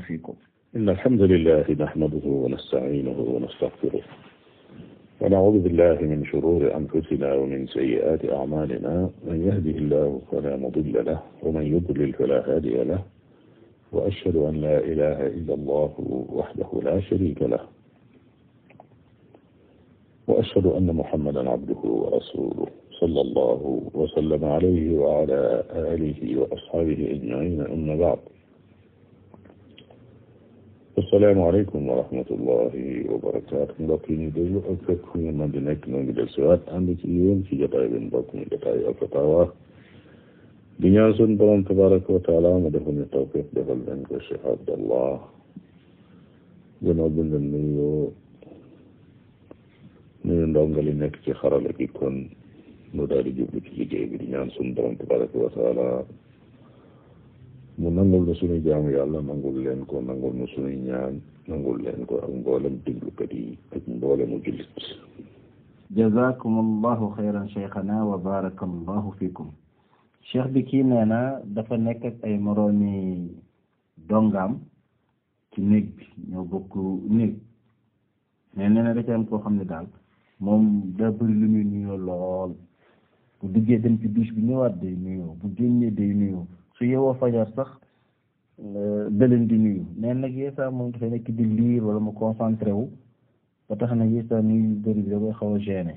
فيكم. إن الحمد لله نحمده ونستعينه ونستغفره ونعوذ بالله من شرور أنفسنا ومن سيئات أعمالنا. من يهده الله فلا مضل له ومن يضلل فلا هادي له، وأشهد أن لا إله إلا الله وحده لا شريك له، وأشهد أن محمدا عبده ورسوله صلى الله وسلم عليه وعلى آله وأصحابه أجمعين. أما بعد، assalaamu aleykum wa rahmatullahi wa barakaatu. mbokk yi ñu déglu ak fekk fu ngeen mën di nekk noo ngi del siwaat ànd ci yéen ci jotaay bi mbokk mi jotaay Al-Fatawa di ñaan suñu borom tabaraka wa taala mu defal ñu tawfiq defal leen ko. Cheikh Abdallah gënoo bi nga nuyu ndongali nekk ci xarala gi, kon nu daal di jublu ci liggéey bi di ñaan suñu borom tabaraka wa taala mu nangul na suñuy jaamu yàlla, nangul leen ko, nangul na suñuy ñaan, nangul leen ko ak mboolem déglukat yi ak mboolemu jullit. jazakumullahu xayran cheikhana wa barakallahu fikum. cheikh bi kii nee na dafa nekk ak ay moroomi dongaam ci néeg bi, ñoo bokk néeg, mais nee na da ci am koo xam ne daal moom daa bëri lu muy nuyoo lool. bu duggee dem ci douche bi ñëwaat day nuyoo, bu génnee day nuyoo, su yeewoo fajar sax da leen di nuyu. nee nag yeesaa moom dafay nekk di liir wala mu concentré wu ba tax na yeesaa nuyu bëri bi da koy xaw a gêné.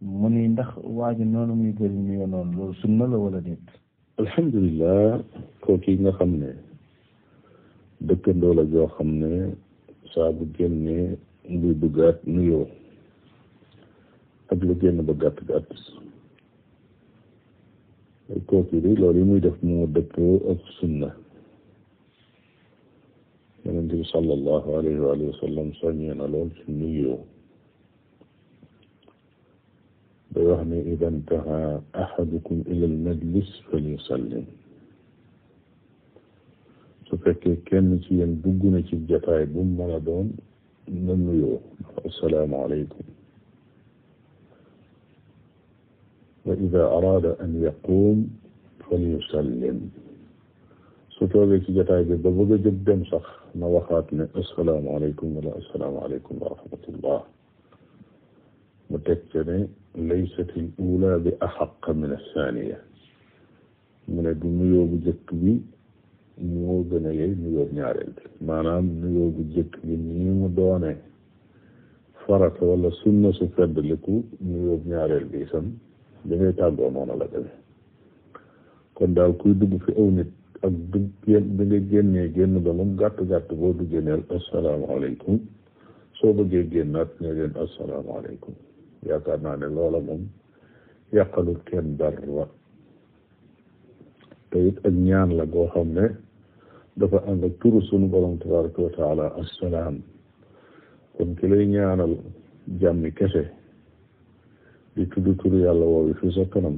mu ni ndax waaju noonu muy bëri nuyoo noonu loolu sunna la wala déet? alhamdulilah, kooku yi nga xam ne dëkkandoo la joo xam ne saa bu génnee muy duggaat nuyoo ak lu génn ba gàtt gàtt, kooku bi loolu yi muy def moo dëppoo ak sunna. Yonent bi sallallahu alayhi wa sallam soññee na lool ci nuyoo. day wax ne ida intaha ahadukum ila al majlis falyusallim. su fekkee kenn ci yéen dugg na ci jataay bu mu mën a doon na nuyoo assalaamu alaykum. wa ida araada an yaquum falyusallim. su toogee ci jotaay bi ba bëgg a jóg dem sax na waxaat ne assalaamu aleykum wala assalaamu aleykum wa rahmatullah. mu teg ca ne laysat al ula bi axaq min athaniya. mu ne du nuyoo bu jëkk bi moo gën a yey nuyoo ñaareel bi. maanaam nuyoo bu jëkk bi nii mu doone farata wala sunna su feddliku, nuyoo ñaareel bi itam da ngay tàggoo noonu la demee. kon daal kuy dugg fi aw nit ak dugg bi nga génnee génn ba moom gàtt gàtt boo duggee neel asalaamaaleykum, soo bëggee génnaat ne leen asalaamaaleykum. yaakaar naa ne loola moom yàqalut kenn dara, te it ak ñaan la goo xam ne dafa ànd ak turu sunu borom tabaraka wa taala assalaam. kon ki lay ñaanal jàmmi kese di tudd turu yàlla woowu fi sa kanam,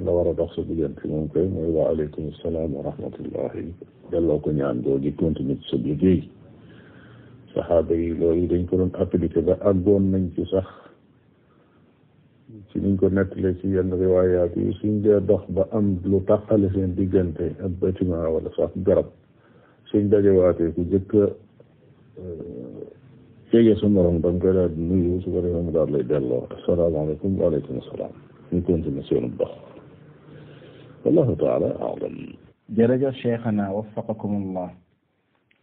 la war a dox sa diggante moom koy mooy wa aleykum salaam wa rahmatullahi. delloo ko ñaan doo di continuer ci sa liggéey. saxaaba yi loolu dañ ko doon appliqué ba àggoon nañ ci sax ci niñ ko nettalee ci yenn riwaayaat yi, suñ dee dox ba am lu tàqale seen diggante ak bâtiment wala sax garab, suñ dajewaatee ku jëkk jege sa morom da nga koy daal di nuyu, su ko defee mu daal lay delloo asalaamaaleykum wa aleykum salaam. ñu continuer seenu dox. wallahu taala a'lam. jërëjëf cheikhana waffaqakumullah.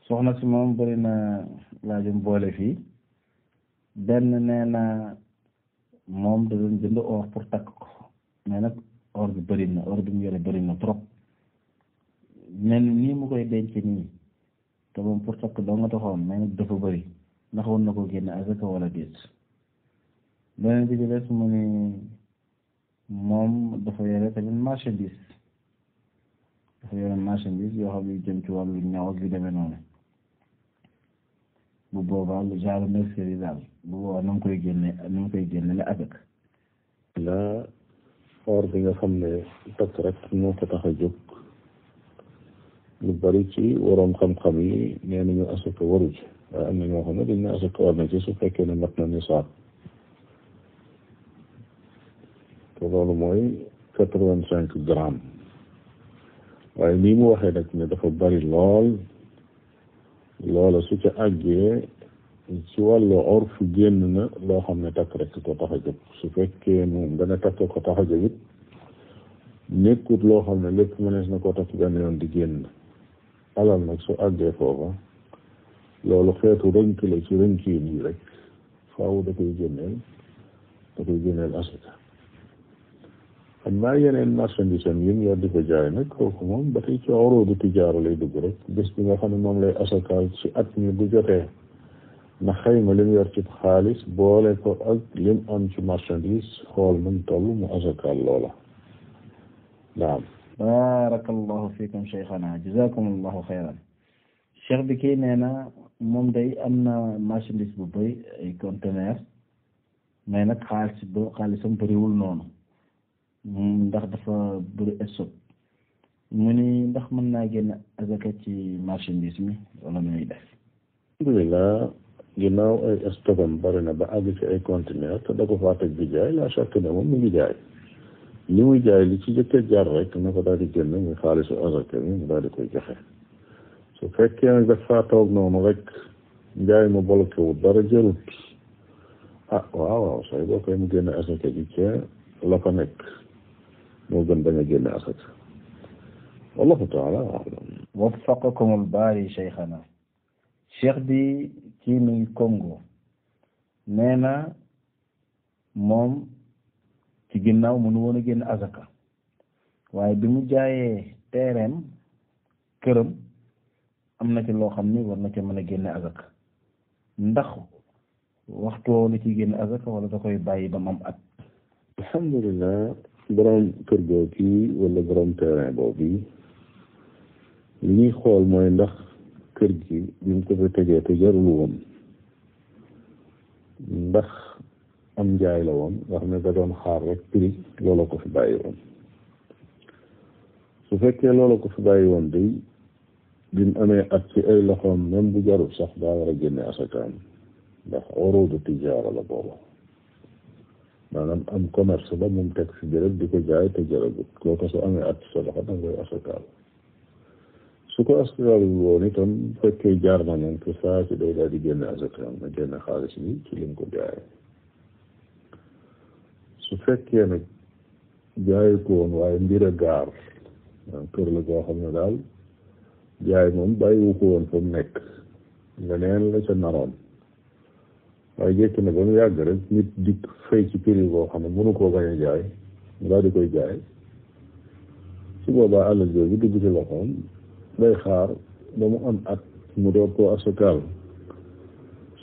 soxna si moom bëri na laajum boole fii. benn nee na moom da doon jënd or pour takk ko, mais nag or bi bëri na, or bi mu yore bëri na trop. nee na nii mu koy denc nii te moom pour takk doo nga taxoon, mais nag dafa bëri, ndax woon na ko génne asaka wala déet. beneen bi ci des mu ni moom dafa yore tamit marchandise yoo xam ne jëm ci wàllu ñaw ak yu demee noonu. bu boobaa lu genre mercerie daal, bu boobaa nu mu koy génne la avec la or bi nga xam ne takk rek moo ko tax a jóg. lu bari ci waroom xam-xam yi nee nañu asaka waru ci, waaye am na ñoo xam ne dañ ne asaka war na ci su fekkee ne mat na nisaab. te loolu mooy 85 grammes. waaye nii mu waxee nag ne dafa bari lool loola su ca àggee ci wàllu orf génn na loo xam ne takk rek ko tax a jóg su fekkee moom dana takk ko tax a jóg it nekkut loo xam ne lépp mënees na koo takk benn yoon di génn alal nag su àggee foofa loolu xeetu rënk la ci rënkiin yi rek faaw da koy génneel asaka xam naa yeneen marchandise am yi mu yor di ko jaay nag kooku moom ba tey ci uruudu tijaara lay dugg rek bés bi nga xam ne moom lay asakaal ci at mi bu jotee na xayma li mu yor ci xaalis boole ko ak lim am ci marchandise xool nu mu toll mu asakaal loola naam. barakallahu fiikum cheikhana jazakumullahu xayran. cheikh bi kii nee na moom day am na marchandise bu bëri ay conteneur mais nag xaalisam bëriwul noonu ndax dafa bëri stock mu ni ndax mën naa génn azaka ci marchandise mi wala muy def. alhamdulillah ginnaaw ay stockam bari na ba àgg ci ay conteneur te da ko faa teg di jaay la chaque ne moom mu ngi jaay li muy jaay li ci jëkk jar rek na ko daal di génn muy xaalisu azaka mi mu daal di koy joxe su fekkee nag dafa toog noonu rek njaay ma bloqué wu dara jërut waaw say boo koy mu génne azaka ji ca la ko nekk moo gën bañ a génne asaka wallahu taala alam. waffaqakumul baari cheikhana. cheikh bi kii mi ngi Congo nee na moom ci ginnaaw mënu woon a génn azaka waaye bi mu jaayee teereem këram am na ci loo xam ni war na ca mën a génne azaka ndax waxtu woo la ciy génne azaka wala da koy bàyyi ba mu am at. alhamdulilah borom kër goo kii wala borom terrain boobu li ñuy xool mooy ndax kër gi bi mu ko fa tegee te jarul woon ndax am njaay la woon nga xam ne da doon xaar rek prix loola ko fi bàyyi woon su fekkee loola ko fi bàyyi woon day bi mu amee at ci ay loxoom même bu jarul sax daa war a génne asakaam ndax uruudu tijaara la booba maanaam am commerce ba moom teg fi béréb di ko jaay te jaragut kooku su amee at sa loxo da ngay asakaal su ko asakaalul woon itam bu fekkee jaar na moom te saa si day daal di génne asakaam na génne xaalis bi ci lim ko jaayee su fekkee nag jaayu ko woon waaye mbir a gaar kër la koo xam ne daal jaay moom bàyyiwu ko woon fa mu nekk leneen la ca naroon waaye jékki na ba mu yàgg rek nit dikk fay ci prix boo xam ne mënu koo bañ a jaay mu daal di koy jaay su boobaa alal jooju dugg ci loxoom day xaar ba mu am at mu door koo asakaal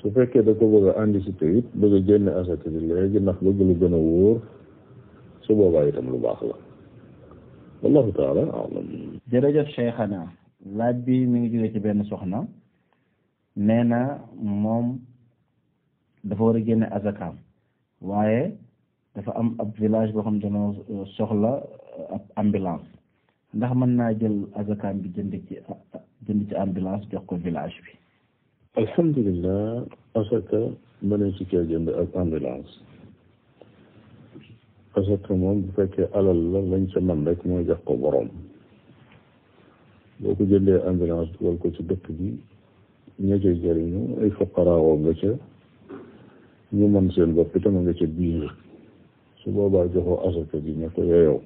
su fekkee da ko bëgg a anticiper it bëgg a génne asaka bi léegi ndax bëgg lu gën a wóor su boobaa itam lu baax la wallahu taala alam. jërëjëf cheikhana. laaj bi mi ngi jóge ci benn soxna nee na moom dafa war a génne azakaam waaye dafa am ab village boo xam ne dañoo soxla ab ambulance ndax mën naa jël azakaam bi jënd ci ambulance jox ko village bi. alhamdulilah asaka mënee ci kee jënd ak ambulance asaka moom bu fekkee alal la lañ ca man rek mooy jox ko borom boo ko jëndee ambulance dugal ko ci dëkk bi ña cay jëriñu ay fuqaraawoo nga ca ñu mën seen bopp itam nga ca biir su boobaa joxoo asaka ji ne ko yeyoo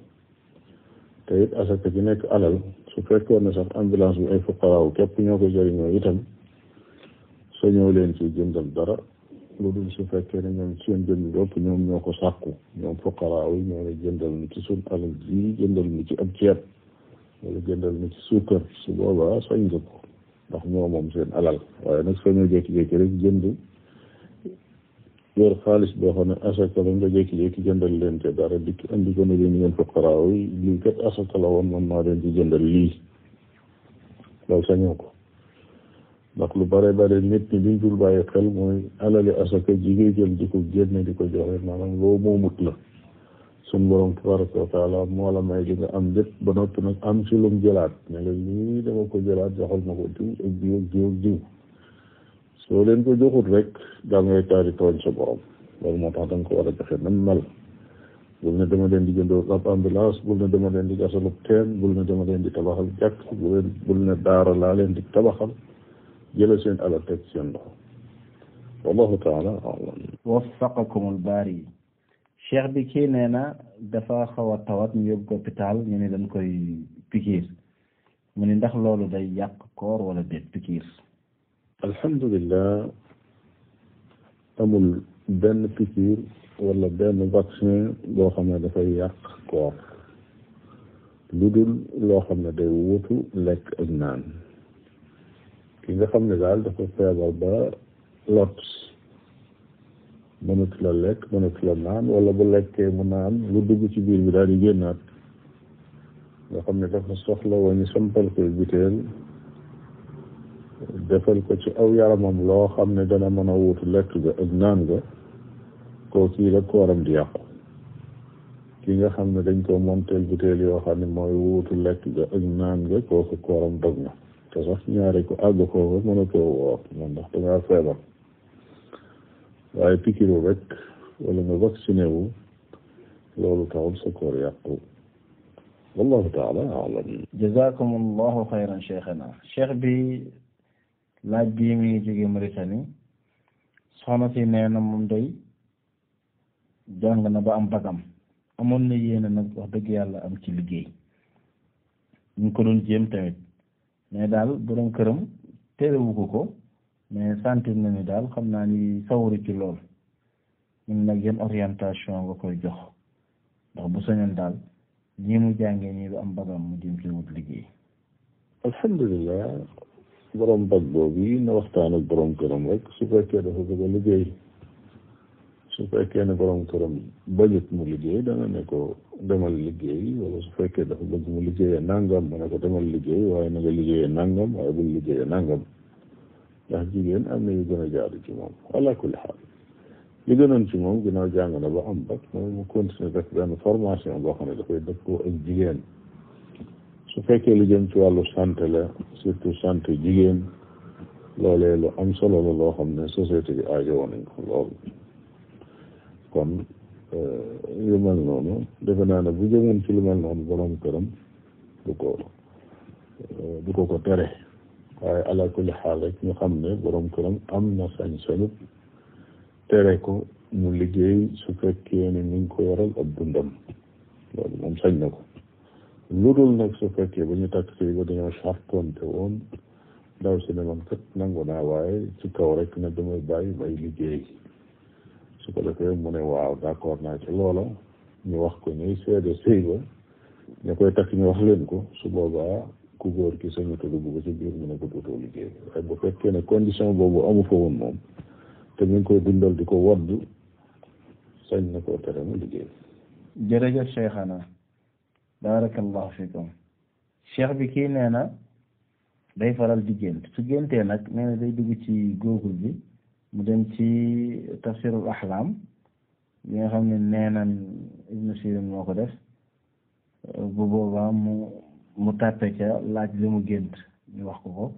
te it asaka ji nekk alal su fekkoon ne sax ambulance bi ay fuqaraaw képp ñoo ko jëriñoo itam soo ñëw leen ci jëndal dara lu dul su fekkee ne ñoom seen jënd bopp ñoom ñoo ko sàkku ñoom fuqaraaw yi ñoo ne jëndal ni ci suñ alal ji jëndal ni ci ab ceeb wala jëndal ni ci suukar su boobaa sañ nga ko ndax ñoo moom seen alal waaye nag soo ñëw jékki-jékki rek jënd yor xaalis boo xam ne asaka la nga jékki-jékki jëndal leen te dara dikk andi ko ne leen ngeen fuqaraaw yi lii kat asaka la woon man maa leen di jëndal lii loolu sañoo ko ndax lu bare bare nit ñi liñ dul bàyyi xel mooy alali asaka ji ngay jël di ko génne di ko joxe maanaam loo moomut la suñ borom tabaraka wa taala moo la may li nga am lépp ba noppi nag am ci lum jëlaat ne la lii dama ko jëlaat joxal ma ko diw ak diw ak diw ak diw soo leen ko joxut rek daa ngay taari tooñ sa borom loolu moo tax da nga ko war a joxe nam mel bul ne dama leen di jëndoo ab ambulance bul ne dama leen di gasalub teen bul ne dama leen di tabaxal jàkk bul ne daara laa leen di tabaxal jële seen alal teg seen loxo wallahu taala alam. waffaqakumul baari. cheikh bi kii nee na dafa xaw a tawat ñu yóbbu ko hôpital ñu ne dañ koy pikiir mu ni ndax loolu day yàq koor wala déet pikiir. alhamdulillah amul benn pikiir wala benn vaccin boo xam ne dafay yàq koor lu dul loo xam ne day wuutu lekk ak naan ki nga xam ne daal dafa feebar ba lot mënatu la lekk mënatu la naan wala bu lekkee mu naan lu dugg ci biir bi daal di génnaat nga xam ne dafa soxla wa ñu sampal koy biteel defal ko ci aw yaramam loo xam ne dana mën a wuutu lekk ga ak naan ga koo kii la kooram di yàqu ki nga xam ne dañ ko monteel biteel yoo xam ne mooy wuutu lekk ga ak naan ga kooku kooram dog na te sax ñaare ko àgg foofu mënatoo woor moom ndax dangaa feebar waaye pikiru rek wala nga vacciné wu loolu taxul sa koor yàqu wallahu taala alam. jazakumullahu xayran cheikhana. cheikh bi laaj bii mi ngi jóge Mauritanie soxna si nee na moom day jàng na ba am bagam amoon na yéene nag wax dëgg yàlla am ci liggéey ñu ngi ko doon jéem tamit mais daal borom këram terewu ko mais sentir na ni daal xam naa ni sawaru ci lool ñun nag yan orientation nga koy jox ndax bu sañoon daal ñii mu jàngee nii du am bagam mu jëm ci wut liggéey. alhamdulilah borom bag boobu yi na waxtaan ak borom këram rek su fekkee dafa bëgg a liggéey su fekkee ne borom këram bañut mu liggéey dana ne ko demal liggéey wala su fekkee dafa bëgg mu liggéeyee nangam ma ne ko demal liggéey waaye na nga liggéeyee nangam waaye bul liggéeyee nangam ndax jigéen am na yu gën a jaadu ci moom ala kulli xaal li gënoon ci moom ginnaaw jàng na ba am bac mooy mu continuer def benn formation boo xam ne dafay dëppoo ak jigéen su fekkee lu jëm ci wàllu santé la surtout santé jigéen loolee lu am solo la loo xam ne société bi aajowoo nañ ko lool kon yu mel noonu defe naa ne bu jëmoon ci lu mel noonu borom këram du ko tere waaye ala kulli xaal rek ñu xam ne borom këram am na sañ-sañu tere ko mu liggéey su fekkee ne ñu ngi ko yoral ab dundam loolu moom sañ na ko lu dul nag su fekkee ba ñu takk si ba dañoo chartonte woon ndaw si ne man kat nangu naa waaye ci kaw rek ne damay bàyyi may liggéey su ko defee mu ne waaw d'accord naa ci loola ñu wax ko ñuy seede sëy ba ñu koy takk ñu wax leen ko su boobaa ku góor ki sañu te dugg ba ci biir mu ne ko dootoo liggéey waaye bu fekkee ne condition boobu amu fa woon moom te ñu ngi koy dundal di ko wadd sañ na koo tere mu liggéey. jërëjëf cheikhana barakallahu fikum. cheikh bi kii nee na day faral di gént su géntee nag nee na day dugg ci Google bi mu dem ci tafsirul ahlam bi nga xam ne nee na Ibn Sirin moo ko def bu boobaa mu tàppe ca laaj li mu gént ñu wax ko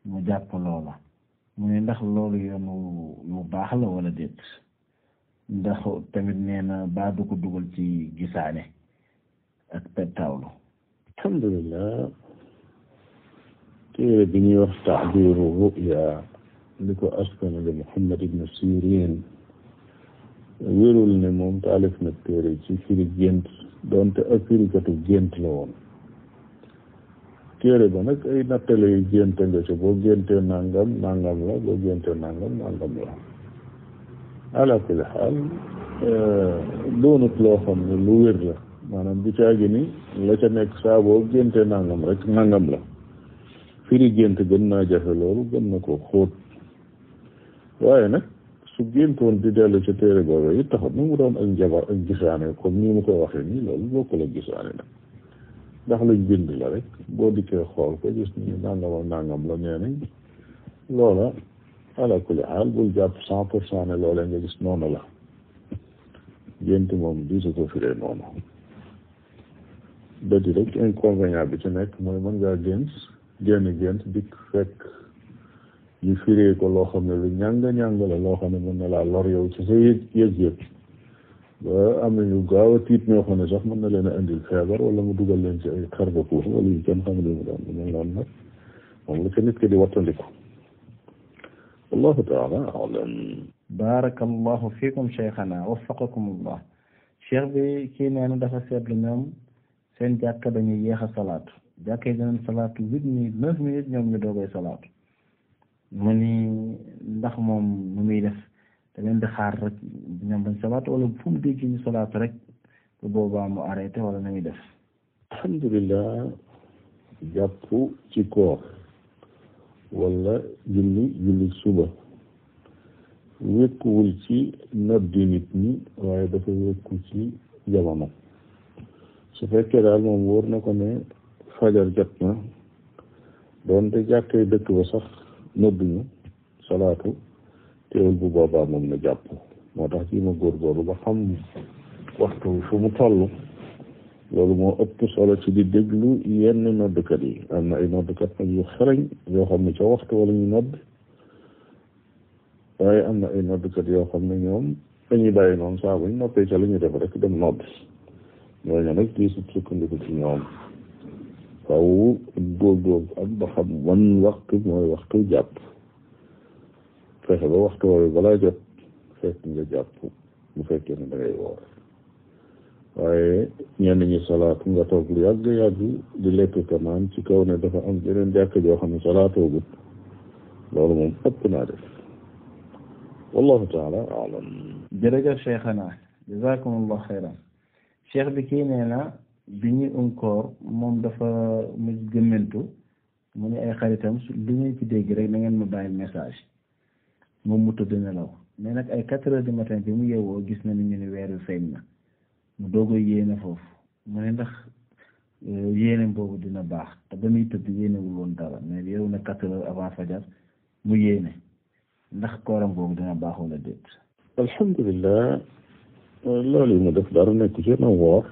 mu jàpp loola mu ne ndax loolu yoonu lu baax la wala déet ndax tamit nee na baa du ko dugal ci gisaane ak pettawlu. alhamdulillah téere bi ñuy wax ta'biru ru'ya li ko askanale Muhammad ibn Sirin wérul ne moom taalif na téere ci firi gént doonte ak firikatu gént la woon téere ba nag ay nattale yu génte nga ci boo géntee nangam nangam la boo géntee nangam nangam la ala kulli xaal doonut loo xam ne lu wér la maanaam bu caagi ni la ca nekk saa boo géntee nangam rek nangam la firi gént gën naa jafe loolu gën na ko xóot waaye nag su géntoon di dellu ca téere boobu it taxut na mu doon ak njabar ak gisaane comme ni mu koy waxee nii loolu bokkul ak gisaane nag ndax lañ bind la rek boo dikkee xool ko gis ni nangam ak nangam la nee nañ loola ala kulli xaal bul jàpp 100% ne loolee nga gis noonu la gént moom di su ko firee noonu dadi rek inconvénient bi ci nekk mooy mën ngaa gént dikk fekk ñu firee ko loo xam ne lu ñàng la loo xam ne mën na laa lor yow ci sa yëg-yëg ba am nañu gaaw a tiit ñoo xam ne sax mën na leen a indil feebar wala mu dugal leen ci ay xarga puus wala yu kenn xam ne mu doon mel noonu nag moom la ca nit ki di wattandiku wallahu taala alam. barakallahu fiikum cheikhana waffaqakumullah. cheikh bi kii nee na dafa seetlu ñoom seen jàkka dañuy yéex a salaatu jàkka yi dinañ salaatu 8 minutes 9 minutes ñoom ñu doogay salaatu mu ni ndax moom nu muy def da leen di xaar rek ñoom bañ salaatu wala fu mu dégg ñu salaatu rek bu boobaa mu arrêté wala nu muy def. alhamdulillah jàpp ci koor wala julli suba wékkuwul ci noddi nit ñi waaye dafa wékku ci jamono. su fekkee daal moom wóor na ko ne fajar jot na doonte jàkkee dëkk ba sax nodduñu salaatu teewul bu boobaa moom na jàpp. moo tax ci ma góorgóorlu ba xam waxtu fu mu toll. loolu moo ëpp solo ci di déglu yenn noddkat yi. am na ay noddkat nag yu xarañ yoo xam ne ca waxtu wala ñu nodd waaye am na ay noddkat yoo xam ne ñoom dañuy bàyyi noonu saa buñ noppee ca la ñu def rek dem nodd. ñooñu nag di sukkandiku ci ñoom faw góorgóorlu ak ba xam wan waxtu mooy waxtu jàpp fexe ba waxtu woowu balaa jot fekk nga jàpp bu fekkee ne da ngay woor. waaye ñenn ñi salaatu nga toog lu yàgg di lekk ka naan ci kaw ne dafa am yeneen jàkk joo xam ne salaatoogut loolu moom ëpp naa def wallahu taala alam. jërëjëf cheikhana jazakumullah xayran. cheikh bi kii nee na bi ñuy koor moom dafa mu gëmmentu mu ne ay xaritam lu ngeen ci dégg rek na ngeen ma bàyyi message moom mu tëdd nelaw mais nag ay 4 heures du matin bi mu yeewoo gis na ni ñu ne weer wi feeñ na mu doogoy yéene foofu mu ne ndax yéene boobu dina baax te ba muy tëdd yéenewul woon dara mais yow na 4 heures avant fajar mu yéene ndax kooram boobu dina baax wala déet. alhamdulillah loolu yi mu def dara nekku ci na woor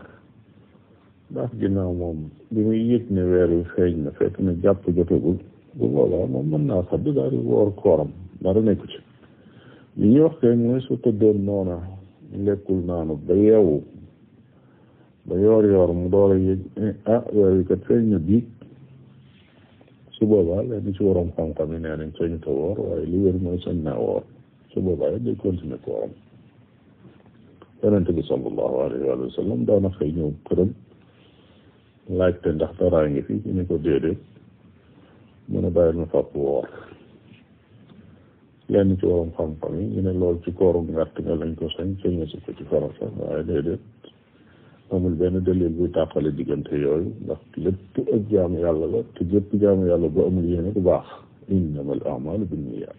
ndax ginnaaw moom bi muy yëg ne weer wi feeñ na fekk na jàpp jotagul bu boobaa moom mën naa xadd daal di woor kooram dara nekku ci. li ñuy wax kay mooy su tëddoon noona lekkul naanu ba yeewu ba yoor mu door a yëg weer wi kat feeñ na biig su boobaa leen ci waroom xam-xam yi nee nañ sañu ta woor waaye li wér mooy sañ naa woor su boobaa it day continuer kooram. yonente bi sallallahu alayhi wa sallam daana xëy ñëw këram laajte ndax daraa ngi fi ñu ne ko déedéet mu ne bàyyil ma fàpp woor. lenn ci waroom xam-xam yi ñu ne lool ci koorum ngàtt nga lañ ko sañ si ko ci farata waaye déedéet amul benn dalil buy tàqale diggante yooyu ndax lépp ak jaamu yàlla la te lépp jaamu yàlla bu amul yéene du baax. innamal a'maalu binniyaat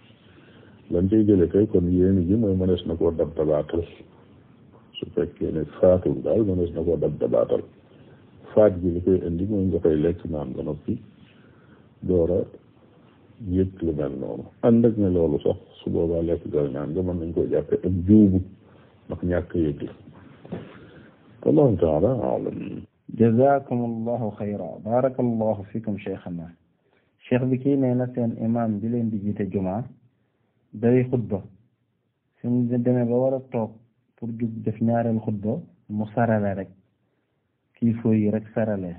lan cay jële kay kon yéene ji mooy mënees na koo dab dabaatal su fekkee ne faatul daal mënees na koo dab dabaatal faat gi li koy indi mooy nga koy lekk naan ba noppi doora yëg lu mel noonu ànd ak ne loolu sax su boobaa lekk gal naan nga mën nañ koy jàppe ak juubu ndax ñàkk yëg la. wallahu taala alam. jazakumullahu xayra barakallahu fikum cheikhana. cheikh bi kii nee na seen imam bi leen di jiite jumaa day xutba suñ demee ba war a toog pour jug def ñaareel xutba mu sarale rek kii fooy yi rek sarale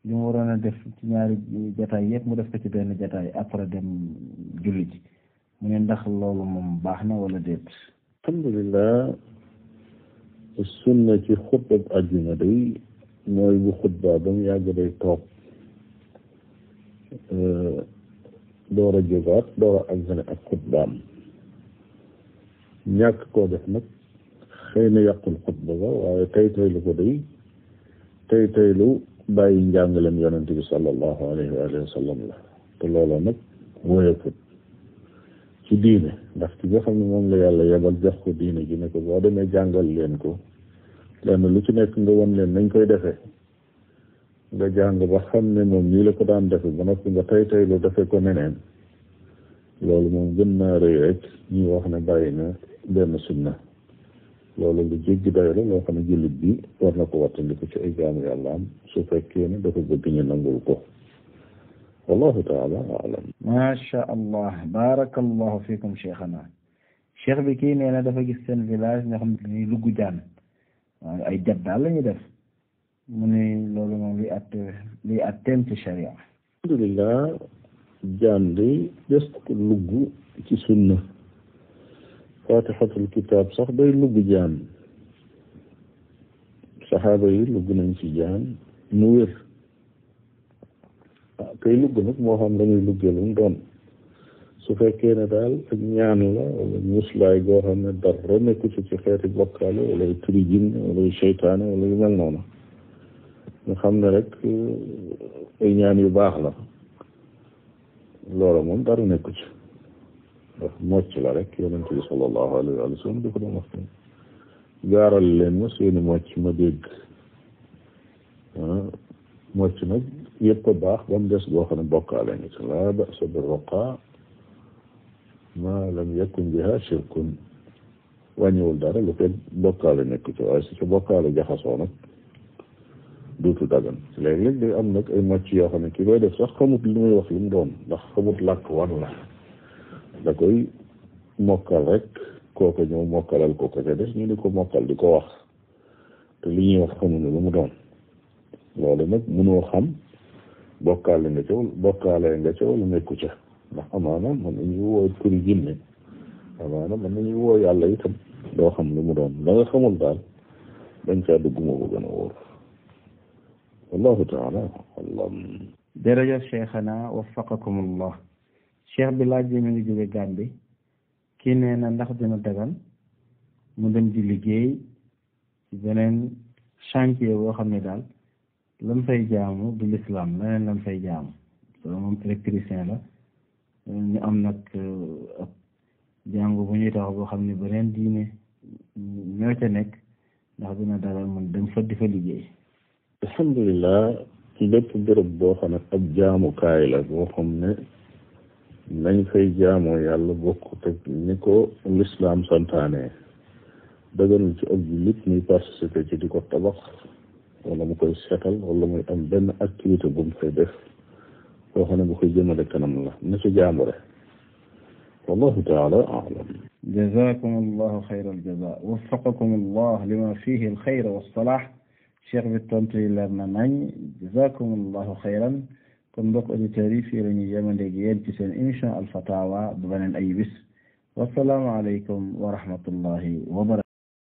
li mu waroon a def ci ñaari jataay yëpp mu def ko ci benn jataay après dem julli ji mu ne ndax loolu moom baax na wala déet. alhamdulillah sunna ci xutba àjjuma day mooy bu xutba ba mu yàgg day toog door a jógaat door a àggale ak xutbaam ñàkk koo def nag xëy na yàqul xutba ba waaye taylu ko day taylu bàyyi njàngalem yonente bi sallallahu alayhi wa sallam la te looloo nag woyefut ci diine ndax ki nga xam ne moom la yàlla yebal jox ko diine ji ne ko boo demee jàngal leen ko lenn lu ci nekk nga won leen nañ koy defee nga jàng ba xam ne moom nii la ko daan defe ba noppi nga taylu defe ko neneen loolu moom gën naa rëy rek ñuy wax ne bàyyi na benn sunna loolu lu jéggi dayo la loo xam ne jullit bi war na ko wattandiku ci ay jaamu yàlla am su fekkee ne dafa bëgg ñu nangul ko wallahu taala alam. masha allah barakallahu fikum cheikhana. cheikh bi kii nee na dafa gis seen village nga xam ne dañuy lugg jaan waaw ay jat daal la ñuy def mu ne loolu moom liy atteem ci sharia. alhamdulillah jaan di des ko lugg ci sunna fatihatul kitab sax day lugg jaan saxaaba yi lugg nañ ci jaan mu wér kay lugg nag moo xam dañuy luggee lu mu doon su fekkee ne daal ak ñaan la wala muslaay goo xam ne dara nekku ci xeeti bokkaale wala turi jinne wala seytaane wala yu mel noonu nga xam ne rek ay ñaan yu baax la loola moom dara nekku ci ndax mocc la rek yonent bi sallallahu alayhi wa sallam di ko doon wax gaaral leen ma seeni mocc ma dégg mocc nag yëpp a baax ba mu des boo xam ne bokkaale ngi ci laa ba'sa bi ruqa ma lam yakun biha shirkun wàññiwul dara lu fekk bokkaale nekk ci waaye su ci bokkaale jaxasoo nag duutu dagan léeg-léeg day am nag ay mocc yoo xam ne ki koy def sax xamut li muy wax li mu doon ndax xamut làkk wan la da koy mokkal rek kooku ñëw mokkalal ko ko ca des ñu di ko mokkal di ko wax te li ñuy wax xamuñu lu mu doon loolu nag mënoo xam bokkaale nga ca wala nekku ca ndax amaana mën nañu woo turi jinne amaana mën nañu woo yàlla itam doo xam lu mu doon da nga xamul daal dañ caa dugg moo ko gën a wóor wallahu taala alam. jërëjëf cheikhana waffaqakumullah. cheikh bi laaj bi mu ngi jóge Gàmbi kii nee na ndax dina dagan mu dem di liggéey ci beneen chantier boo xam ne daal lam fay jaamu du l'islam leneen lam fay jaamu loolu moom électricien la ñu am nag ab jàngu bu ñuy tax boo xam ne beneen diine ñoo ca nekk ndax dina dagan mun dem fa di fa liggéey. alhamdulilah bépp béréb boo xam ne ab jaamukaay la boo xam ne nañ fay jaamoo yàlla bokkut ak ni ko lislaam santaane daganul ci ab jullit muy participer ci di ko tabax wala mu koy seetal wala muy am benn activité bu mu fay def boo xam ne bu koy jëmale kanam la na ci jaamu rek wallahu taala a'lam. jazakum allahu xayra aljaza waffaqakum allah lima fihi alxayr wassalah. cheikh bi tontu yi leer na nañ jazakum allahu xayran kon mbokk auditeurs yi fii la ñuy yemandeeg yéen ci seen émission Al Fatawa bu beneen ay bis wassalaamu aleykum wa rahmatullahi wa barakatuh.